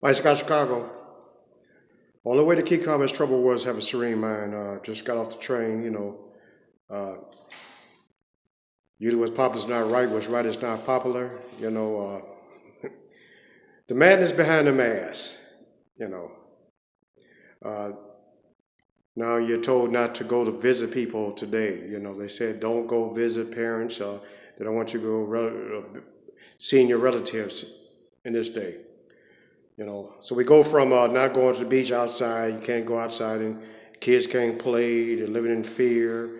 Mike Scott, Chicago. Only way to keep calm is trouble was have a serene mind. Just got off the train, Uh, usually what's popular is not right, what's right is not popular. The madness behind the mask, you know. Uh, Now you're told not to go to visit people today. They said don't go visit parents. They don't want you to go seeing your relatives in this day. So we go from not going to the beach outside. You can't go outside, and kids can't play. They're living in fear.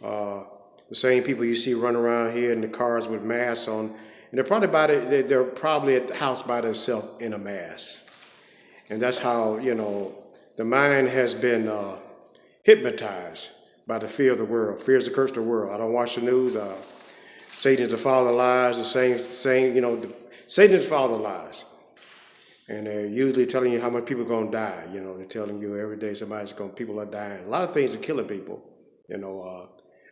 Uh, the same people you see running around here in the cars with masks on, and they're probably at the house by themselves in a mask. And that's how the mind has been hypnotized by the fear of the world. Fear is the curse of the world. I don't watch the news. Satan is the father of lies. The same. Satan is the father of lies. And they're usually telling you how much people are going to die. They're telling you every day people are dying. A lot of things are killing people.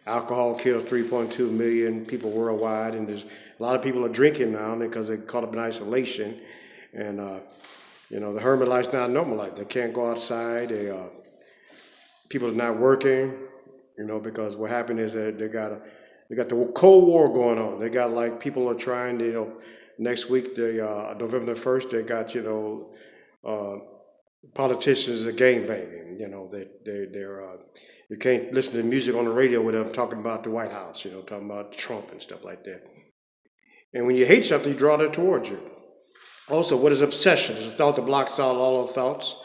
Alcohol kills 3.2 million people worldwide, and there's a lot of people are drinking now because they're caught up in isolation. And the hermit life's not a normal life. They can't go outside. People are not working. Because what happened is that they got the Cold War going on. They got like people are trying to, next week, November the 1st, they got, uh, politicians are game banging. You can't listen to music on the radio with them talking about the White House, talking about Trump and stuff like that. And when you hate something, you draw that towards you. Also, what is obsession? It's a thought that blocks out all the thoughts.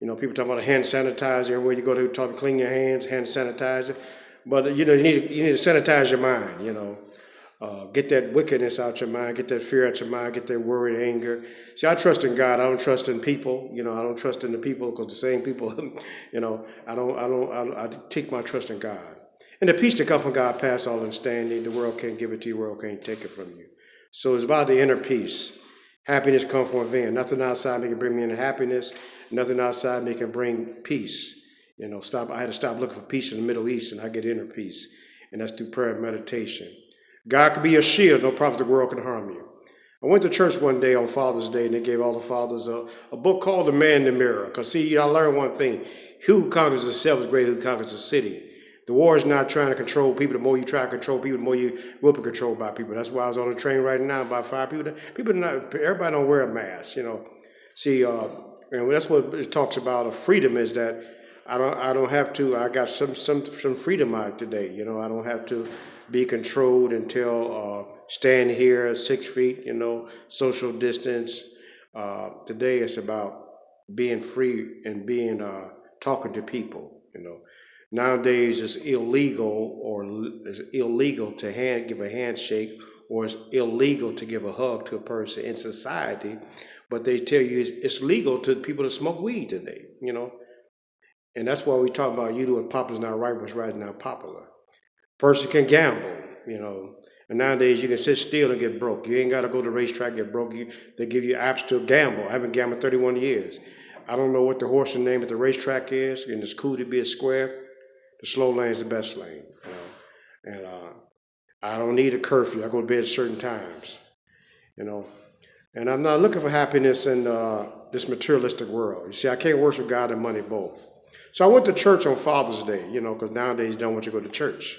People talk about a hand sanitizer. Everywhere you go to talk, clean your hands, hand sanitizer. But you need to sanitize your mind. Get that wickedness out your mind, get that fear out your mind, get that worry, anger. See, I trust in God. I don't trust in people. I don't trust in the people because the same people. I take my trust in God. And the peace that comes from God passes all understanding. The world can't give it to you. The world can't take it from you. So it's about the inner peace. Happiness comes from within. Nothing outside me can bring me into happiness. Nothing outside me can bring peace. I had to stop looking for peace in the Middle East, and I get inner peace. And that's through prayer and meditation. God could be your shield. No problem the world can harm you. I went to church one day on Father's Day, and they gave all the fathers a book called The Man in the Mirror. Because, see, I learned one thing. He who conquers himself is greater who conquers the city. The war is not trying to control people. The more you try to control people, the more you will be controlled by people. That's why I was on the train right now, about 5 people. Everybody don't wear a mask, See, and that's what it talks about. Of freedom is that I don't have to. I got some freedom out today. I don't have to be controlled until stand here 6 feet. Social distance. Today it's about being free and being talking to people. Nowadays it's illegal to give a handshake, or it's illegal to give a hug to a person in society. But they tell you it's legal to people to smoke weed today. And that's why we talk about you do what popular is not right, what's right is not popular. Person can gamble, and nowadays you can sit still and get broke. You ain't got to go to the racetrack and get broke. They give you apps to gamble. I haven't gambled 31 years. I don't know what the horse's name at the racetrack is, and it's cool to be a square. The slow lane is the best lane, and I don't need a curfew. I go to bed at certain times, and I'm not looking for happiness in this materialistic world. You see, I can't worship God and money both. So I went to church on Father's Day, because nowadays they don't want you to go to church.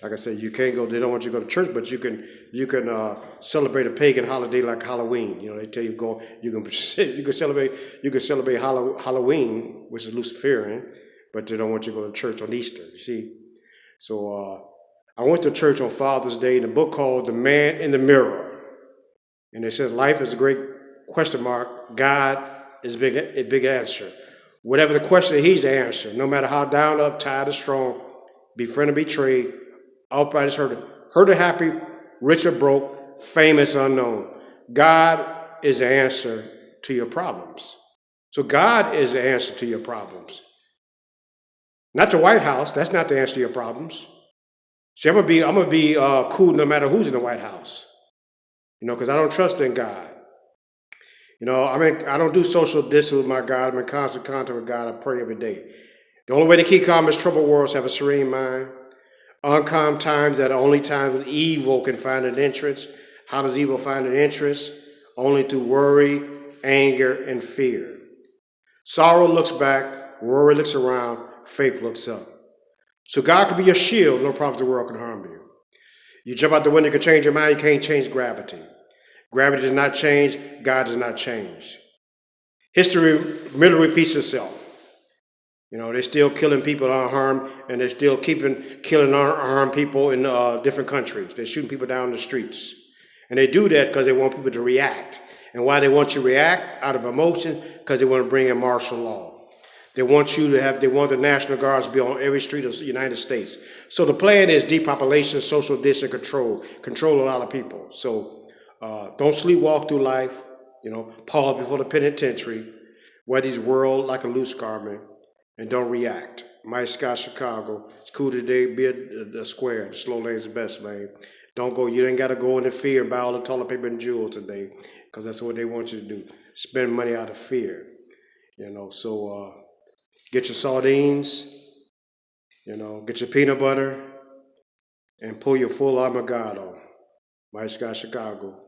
Like I said, you can't go. They don't want you to go to church, but you can celebrate a pagan holiday like Halloween. They tell you go. You can celebrate Halloween, which is Luciferian, but they don't want you to go to church on Easter. You see, so I went to church on Father's Day in a book called The Man in the Mirror, and they said life is a great question mark. God is a big answer. Whatever the question, He's the answer. No matter how down, up, tired, or strong, be friend or betrayed, upright is hurt or happy, rich or broke, famous or unknown. God is the answer to your problems. So God is the answer to your problems. Not the White House. That's not the answer to your problems. See, I'm gonna be cool no matter who's in the White House. Because I don't trust in God. I don't do social distance with my God. I'm in constant contact with God. I pray every day. The only way to keep calm is troubled worlds have a serene mind. Uncalm times are the only times when evil can find an entrance. How does evil find an entrance? Only through worry, anger, and fear. Sorrow looks back, worry looks around, faith looks up. So God can be your shield, no problem the world can harm you. You jump out the window, you can change your mind, you can't change gravity. Gravity does not change, God does not change. History merely repeats itself. You know, they're still killing people unharmed, and they're still killing unharmed people in different countries. They're shooting people down the streets. And they do that because they want people to react. And why they want you to react? Out of emotion, because they want to bring in martial law. They want the National Guards to be on every street of the United States. So the plan is depopulation, social distance control a lot of people. So don't sleepwalk through life, pause before the penitentiary, wear these world like a loose garment, and don't react. Mike Scott, Chicago. It's cool today, be a square. The slow lane is the best lane. You ain't got to go into fear and buy all the toilet paper and jewels today, because that's what they want you to do. Spend money out of fear. So get your sardines, get your peanut butter, and pull your full armor God on. Mike Scott, Chicago.